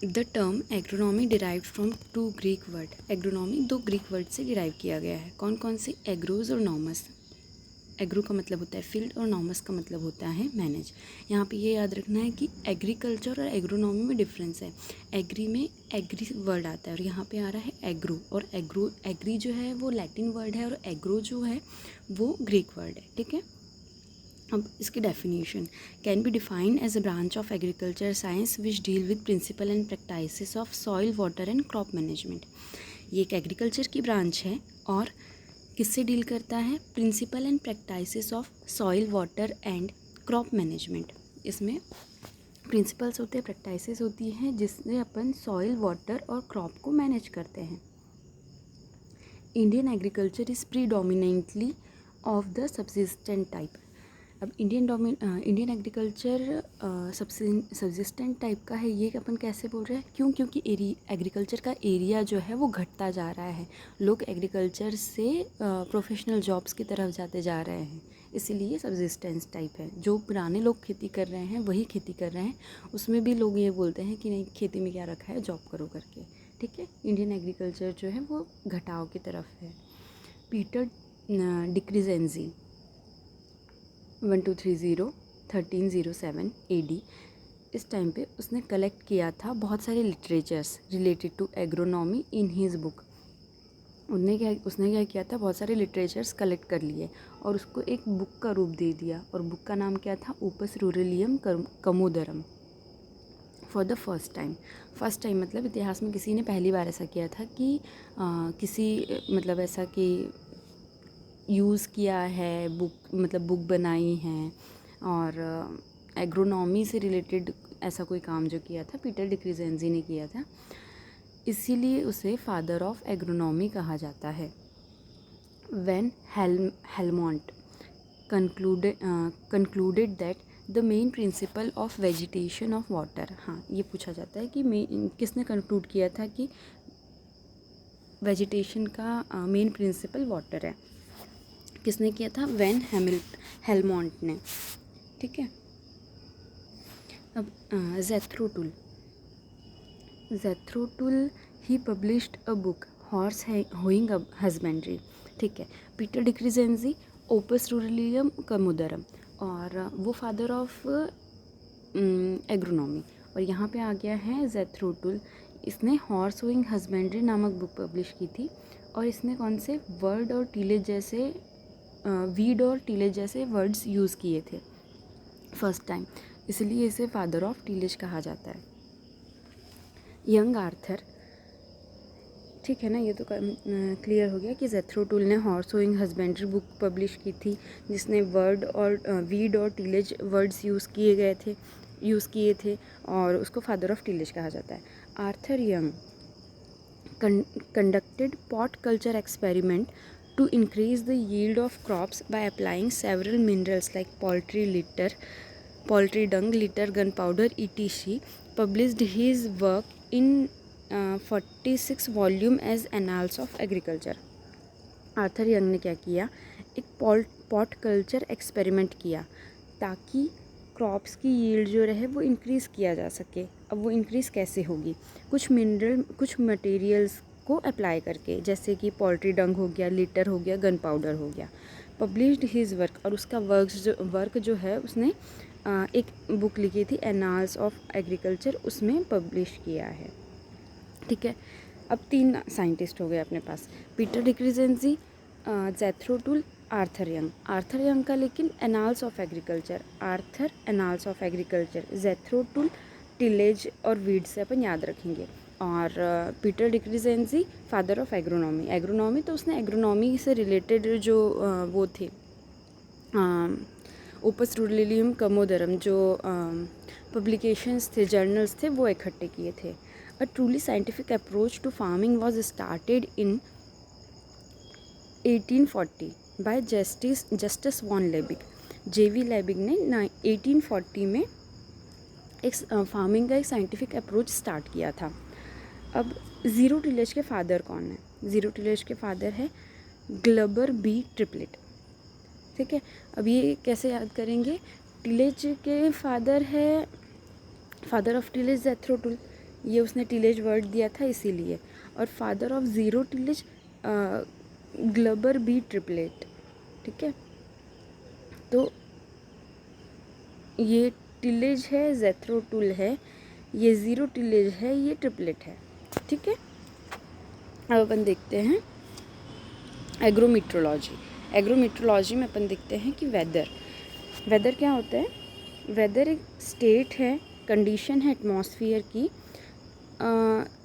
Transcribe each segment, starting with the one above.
The term agronomy derived from two Greek word. Agronomy दो Greek word से derive किया गया है। कौन कौन से? एग्रोज और नॉमस। एग्रो का मतलब होता है फील्ड और नॉमस का मतलब होता है मैनेज। यहाँ पे ये याद रखना है कि एग्रीकल्चर और एग्रोनॉमी में डिफरेंस है। एग्री में एग्री वर्ड आता है और यहाँ पे आ रहा है एग्रो। और एग्री जो है वो लैटिन वर्ड है और एग्रो जो है वो ग्रीक वर्ड है। ठीक है, अब इसकी definition can be defined as a branch of agriculture science which deal with principle and practices of soil water and crop management. ये एक एग्रीकल्चर की ब्रांच है और किससे डील करता है? Principle and practices of soil water and crop management. इसमें principles होते हैं, प्रैक्टिसेस होती हैं जिससे अपन सॉइल वाटर और क्रॉप को मैनेज करते हैं। Indian agriculture is predominantly of the subsistent type. अब इंडियन एग्रीकल्चर सब्सिस्टेंट टाइप का है। ये अपन कैसे बोल रहे हैं? क्यों? क्योंकि एग्रीकल्चर का एरिया जो है वो घटता जा रहा है। लोग एग्रीकल्चर से प्रोफेशनल जॉब्स की तरफ जाते जा रहे हैं, इसीलिए सब्सिस्टेंस टाइप है। जो पुराने लोग खेती कर रहे हैं वही खेती कर रहे हैं, उसमें भी लोग ये बोलते हैं कि नहीं, खेती में क्या रखा है, जॉब करो करके। ठीक है, इंडियन एग्रीकल्चर जो है वो घटाव की तरफ है। पीटर डिक्रीजेंजी 1230-1307 AD, इस टाइम पे उसने कलेक्ट किया था बहुत सारे literatures related to agronomy in his book. उसने क्या किया था? बहुत सारे लिटरेचर्स कलेक्ट कर लिए और उसको एक बुक का रूप दे दिया और बुक का नाम क्या था? Opus Ruralium Commodorum. For the first time मतलब इतिहास में किसी ने पहली बार ऐसा किया था कि मतलब ऐसा कि यूज़ किया है, बुक बनाई है और एग्रोनॉमी से रिलेटेड ऐसा कोई काम जो किया था पीटर डिक्रीजेंजी ने किया था, इसीलिए उसे फादर ऑफ एग्रोनॉमी कहा जाता है। When Helmont concluded that the main principle of vegetation of water। हाँ, ये पूछा जाता है कि किसने कंक्लूड किया था कि वेजिटेशन का मेन प्रिंसिपल वाटर है? किसने किया था? वैन हेलमोंट ने। ठीक है, अब ज़ेथरोटुल ही published a book horse hoeing husbandry. ठीक है, पीटर डिक्रीजेंजी ओपस रूरलियम कमोदरम, और वो फादर ऑफ एग्रोनॉमी। और यहाँ पे आ गया है ज़ेथरोटुल। इसने हॉर्स होइंग हस्बेंड्री नामक बुक पब्लिश की थी और इसने कौन से वीड और टीलेज जैसे वर्ड्स यूज़ किए थे फर्स्ट टाइम, इसलिए इसे फादर ऑफ टीलेज कहा जाता है। यंग आर्थर, ठीक है ना, ये तो क्लियर हो गया कि ज़ेथरोटुल ने horse hoeing husbandry book publish की थी जिसने वीड और टीलेज वर्ड्स यूज़ किए थे और उसको फादर ऑफ टीलेज कहा जाता है। Arthur young conducted pot culture experiment to increase the yield of crops by applying several minerals like poultry dung, litter, gunpowder, etc. Published his work in 46 volume as Annals of Agriculture। Arthur young ने क्या किया? एक pot culture experiment किया ताकि crops की yield जो रहे वो इंक्रीज़ किया जा सके। अब वो इंक्रीज़ कैसे होगी? कुछ मटेरियल्स को अप्लाई करके, जैसे कि पोल्ट्री डंग हो गया, लिटर हो गया, गन पाउडर हो गया। पब्लिश्ड हिज वर्क, और उसका वर्क जो है उसने एक बुक लिखी थी एनाल्स ऑफ एग्रीकल्चर, उसमें पब्लिश किया है। ठीक है, अब 3 साइंटिस्ट हो गए अपने पास, पीटर डिक्रीजेंजी, ज़ेथरोटुल, आर्थर यंग का लेकिन एनाल्स ऑफ एग्रीकल्चर, ज़ेथरोटुल टिलेज और वीड से अपन याद रखेंगे, और पीटर डिक्रीजेंजी फादर ऑफ एग्रोनॉमी तो उसने एग्रोनॉमी से रिलेटेड जो वो थे ओपस रूरलियम कमोदरम जो पब्लिकेशंस थे, जर्नल्स थे, वो इकट्ठे किए थे। A truly scientific approach to farming was started in 1840 by Justus von Liebig। J.V. Liebig ने 1840 में एक फार्मिंग का एक साइंटिफिक अप्रोच स्टार्ट किया था। अब ज़ीरो टिलेज के फादर कौन है? ज़ीरो टिलेज के फादर है ग्लबर बी ट्रिपलेट। ठीक है, अब ये कैसे याद करेंगे? टिलेज के फादर ऑफ टिलेज ज़ेथरोटुल, ये उसने टिलेज वर्ड दिया था इसीलिए। और father of zero tillage Glover B Triplett, ठीक है। तो ये टिलेज है, जेथरो टूल है, ये ज़ीरो टिलेज है, ये ट्रिपलेट है, ठीक है। अब अपन देखते हैं एग्रोमीट्रोलॉजी। एग्रोमीट्रोलॉजी में अपन देखते हैं कि वेदर क्या होता है। वेदर एक स्टेट है, कंडीशन है एटमॉस्फेयर की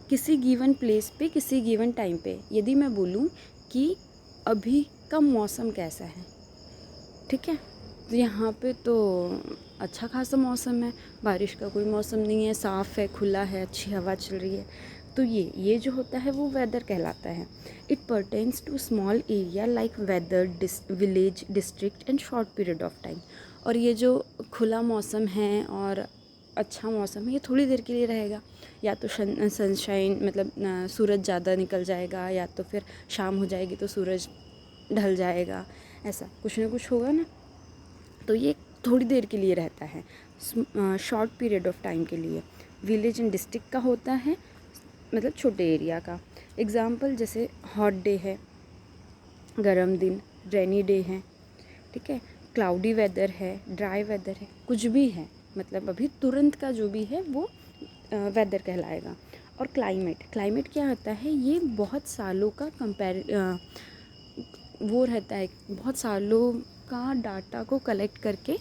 किसी गिवन प्लेस पे, किसी गिवन टाइम पे। यदि मैं बोलूँ कि अभी का मौसम कैसा है, ठीक है, तो यहाँ पे तो अच्छा खासा मौसम है, बारिश का कोई मौसम नहीं है, साफ़ है, खुला है, अच्छी हवा चल रही है। तो ये जो होता है वो वेदर कहलाता है। It pertains to small area like weather, village, district and short period of time. और ये जो खुला मौसम है और अच्छा मौसम है, ये थोड़ी देर के लिए रहेगा। या तो सनशाइन मतलब सूरज ज़्यादा निकल जाएगा, या तो फिर शाम हो जाएगी तो सूरज ढल जाएगा, ऐसा कुछ ना कुछ होगा ना। तो ये थोड़ी देर के लिए रहता है, शॉर्ट पीरियड ऑफ टाइम के लिए। विलेज एंड डिस्ट्रिक्ट का होता है मतलब छोटे एरिया का। एग्ज़ाम्पल जैसे हॉट डे है, गर्म दिन, रेनी डे है, ठीक है, क्लाउडी वेदर है, ड्राई वेदर है, कुछ भी है, मतलब अभी तुरंत का जो भी है वो वेदर कहलाएगा। और क्लाइमेट क्या होता है, ये बहुत सालों का वो रहता है, बहुत सालों का डाटा को कलेक्ट करके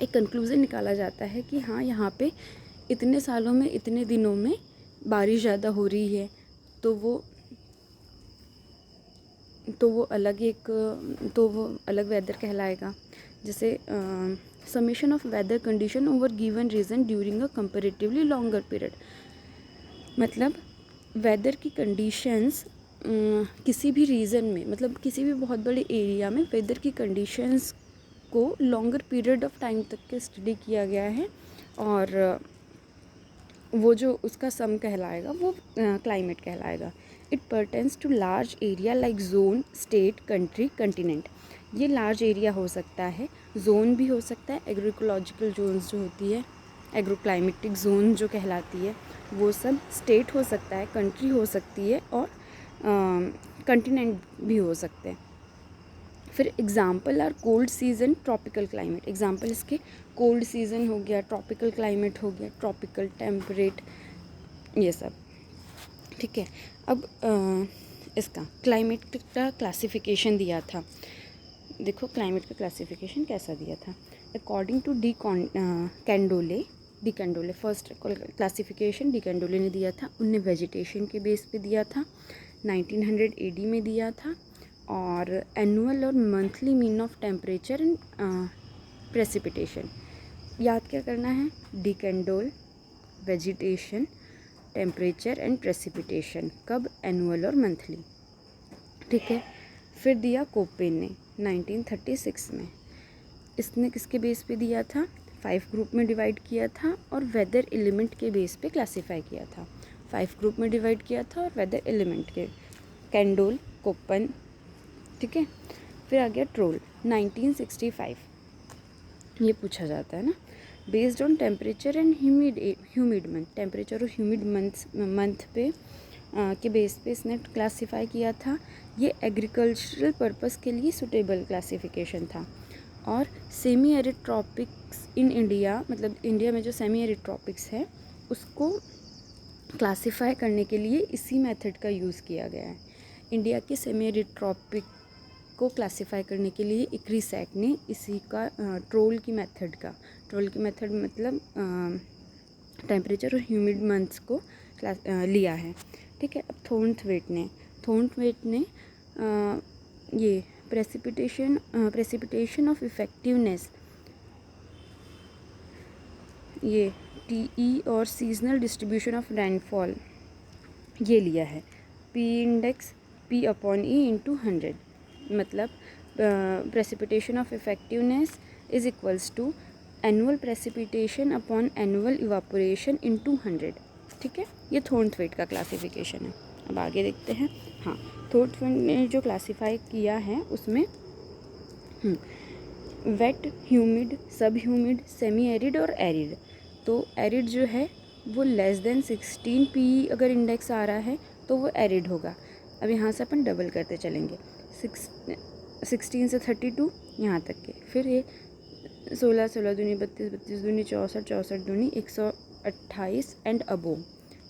एक कंक्लूज़न निकाला जाता है कि हाँ यहाँ पे इतने सालों में, इतने दिनों में बारिश ज़्यादा हो रही है, तो वो अलग वेदर कहलाएगा। जैसे summation of weather condition over given region during a comparatively longer period. मतलब वेदर की कंडीशंस किसी भी रीजन में, मतलब किसी भी बहुत बड़े एरिया में वेदर की कंडीशंस को लॉन्गर पीरियड ऑफ टाइम तक के स्टडी किया गया है, और वो जो उसका सम कहलाएगा वो क्लाइमेट कहलाएगा। It pertains to large area like zone, state, country, continent. ये लार्ज एरिया हो सकता है, जोन भी हो सकता है, एग्रोइकोलॉजिकल जोन्स जो होती है, एग्रोक्लाइमेटिक जोन जो कहलाती है वो सब, स्टेट हो सकता है, कंट्री हो सकती है, और कंटिनेंट भी हो सकते हैं। फिर example are cold season, tropical climate. Example इसके कोल्ड सीजन हो गया, ट्रॉपिकल क्लाइमेट हो गया, ट्रॉपिकल, टेम्परेट, ये सब, ठीक है। अब इसका क्लाइमेट का क्लासिफिकेशन दिया था। देखो क्लाइमेट का क्लासिफिकेशन कैसा दिया था। According to de Candolle first classification de Candolle ने दिया था। उनने वेजिटेशन के बेस पे दिया था, 1900 AD में दिया था। और एनुअल और monthly mean of temperature and precipitation याद क्या करना है, D Candolle, vegetation, temperature and precipitation, कब, एनुअल और मंथली, ठीक है। फिर दिया कोपेन ने 1936 में। इसने किसके बेस पे दिया था, 5 ग्रुप में डिवाइड किया था और वेदर एलिमेंट के बेस पे क्लासीफाई किया था। 5 ग्रुप में डिवाइड किया था और वेदर एलिमेंट के, कैंडोल, कोपन, ठीक है। फिर आ गया ट्रोल 1965। ये पूछा जाता है ना, based on temperature and humid month, temperature और ह्यूमिड मंथ पे के बेस पे इसने क्लासीफाई किया था। ये एग्रीकल्चरल पर्पस के लिए सुटेबल क्लासिफिकेशन था। और semi arid tropics in India, मतलब इंडिया में जो सेमी एरिड ट्रॉपिक्स है उसको क्लासीफाई करने के लिए इसी मेथड का यूज़ किया गया है। इंडिया के सेमी एरिड ट्रॉपिक को क्लासीफाई करने के लिए इक्रीसैट ने इसी का ट्रोल की मेथड मतलब टेम्परेचर और ह्यूमिड मंथ्स को लिया है, ठीक है। अब थॉर्नथवेट ने ये प्रेसिपिटेशन ऑफ इफेक्टिवनेस, ये TE और सीजनल डिस्ट्रीब्यूशन ऑफ रेनफॉल ये लिया है। P इंडेक्स P/E × 100, मतलब precipitation of effectiveness is equals to annual precipitation upon annual evaporation × 100, ठीक है। ये थॉर्नथवेट का क्लासिफिकेशन है। अब आगे देखते हैं। हाँ, थॉर्नथवेट ने जो क्लासीफाई किया है उसमें wet, humid, sub humid, semi arid और एरिड। तो एरिड जो है वो लेस देन 16 पी अगर इंडेक्स आ रहा है तो वो एरिड होगा। अब यहाँ से अपन डबल करते चलेंगे, 16 से 32 यहाँ तक के, फिर ये 16 16 दूनी 32 32 दूनी 64 64 दूनी 128 एंड अबोव।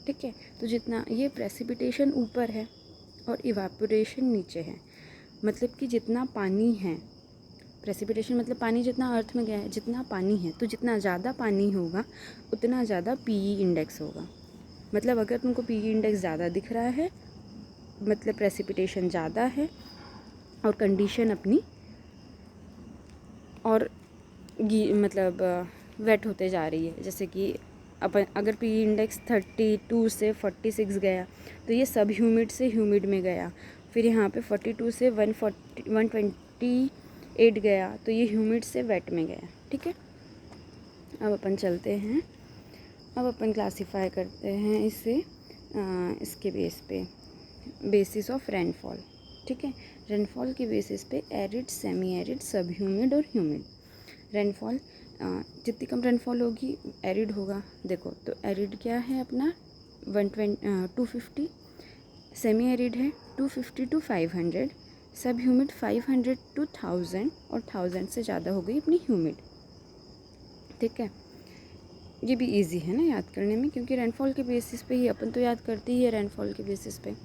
ठीक है, तो जितना ये प्रेसिपिटेशन ऊपर है और इवापोरेशन नीचे है, मतलब कि जितना पानी है, प्रेसिपिटेशन मतलब पानी जितना अर्थ में गया है, जितना पानी है, तो जितना ज़्यादा पानी होगा उतना ज़्यादा पीई इंडेक्स होगा। मतलब अगर तुमको पीई इंडेक्स ज़्यादा दिख रहा है मतलब प्रेसिपिटेशन ज़्यादा है और कंडीशन अपनी और मतलब वेट होते जा रही है। जैसे कि अपन अगर पी इंडेक्स 32 से 46 गया तो ये सब ह्यूमिड से ह्यूमिड में गया, फिर यहाँ पे 42 से 128 गया तो ये ह्यूमिड से वेट में गया। ठीक है, अब अपन चलते हैं, अब अपन क्लासीफाई करते हैं इसे इसके बेसिस ऑफ रेनफॉल। ठीक है, रेनफॉल के बेसिस पे एरिड, सेमी एरिड, सब ह्यूमिड और ह्यूमिड। रेनफॉल जितनी कम रेनफॉल होगी एरिड होगा। देखो तो एरिड क्या है अपना 250, सेमी एरिड है 250 to 500, सब ह्यूमिड 500 to 1000 और 1000 से ज़्यादा हो गई अपनी ह्यूमिड। ठीक है, ये भी इजी है ना याद करने में, क्योंकि रेनफॉल के बेसिस पे ही अपन तो याद करते ही है रेनफॉल के बेसिस पे।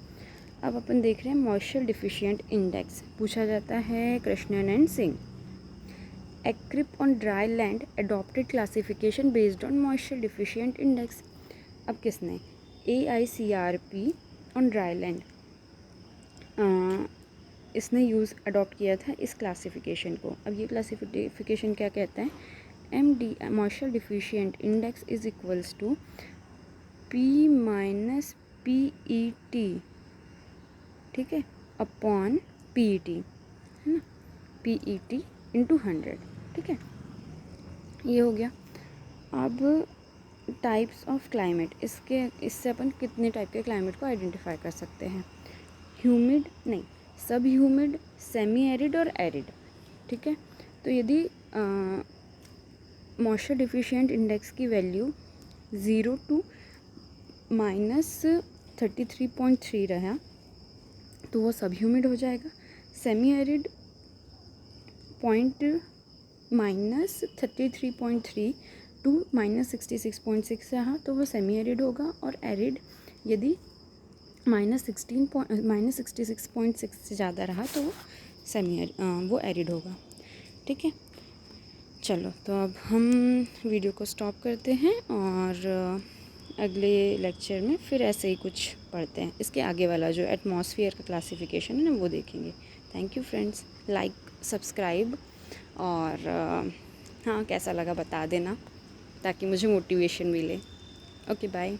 अब अपन देख रहे हैं मॉइस्चर डिफिशिएंट इंडेक्स, पूछा जाता है Krishnan and Singh. AICRP on dry land adopted classification based on moisture deficient index. अब किसने, AICRP ऑन ड्राई लैंड, इसने अडॉप्ट किया था इस क्लासिफिकेशन को। अब ये क्लासिफिकेशन क्या कहता है, MD moisture deficient index is equals to P minus PET, ठीक है, अपॉन PET, है ना, PET इंटू 100। ठीक है, ये हो गया। अब टाइप्स ऑफ क्लाइमेट, इससे अपन कितने टाइप के क्लाइमेट को आइडेंटिफाई कर सकते हैं, ह्यूमिड नहीं, सब ह्यूमिड, सेमी एरिड और एरिड। ठीक है, तो यदि मॉइस्चर डिफिशिएंट इंडेक्स की वैल्यू 0 to -33.3 रहा तो वो सब ह्यूमिड हो जाएगा। सेमी एरिड -33.3 टू -66.6 रहा तो वो सेमी एरिड होगा, और एरिड यदि -66.6 से ज़्यादा रहा तो वो वो एरिड होगा। ठीक है, चलो तो अब हम वीडियो को स्टॉप करते हैं और अगले लेक्चर में फिर ऐसे ही कुछ पढ़ते हैं। इसके आगे वाला जो एटमॉस्फेयर का क्लासिफिकेशन है ना वो देखेंगे। Thank you friends, like subscribe और हाँ कैसा लगा बता देना ताकि मुझे मोटिवेशन मिले। Okay bye.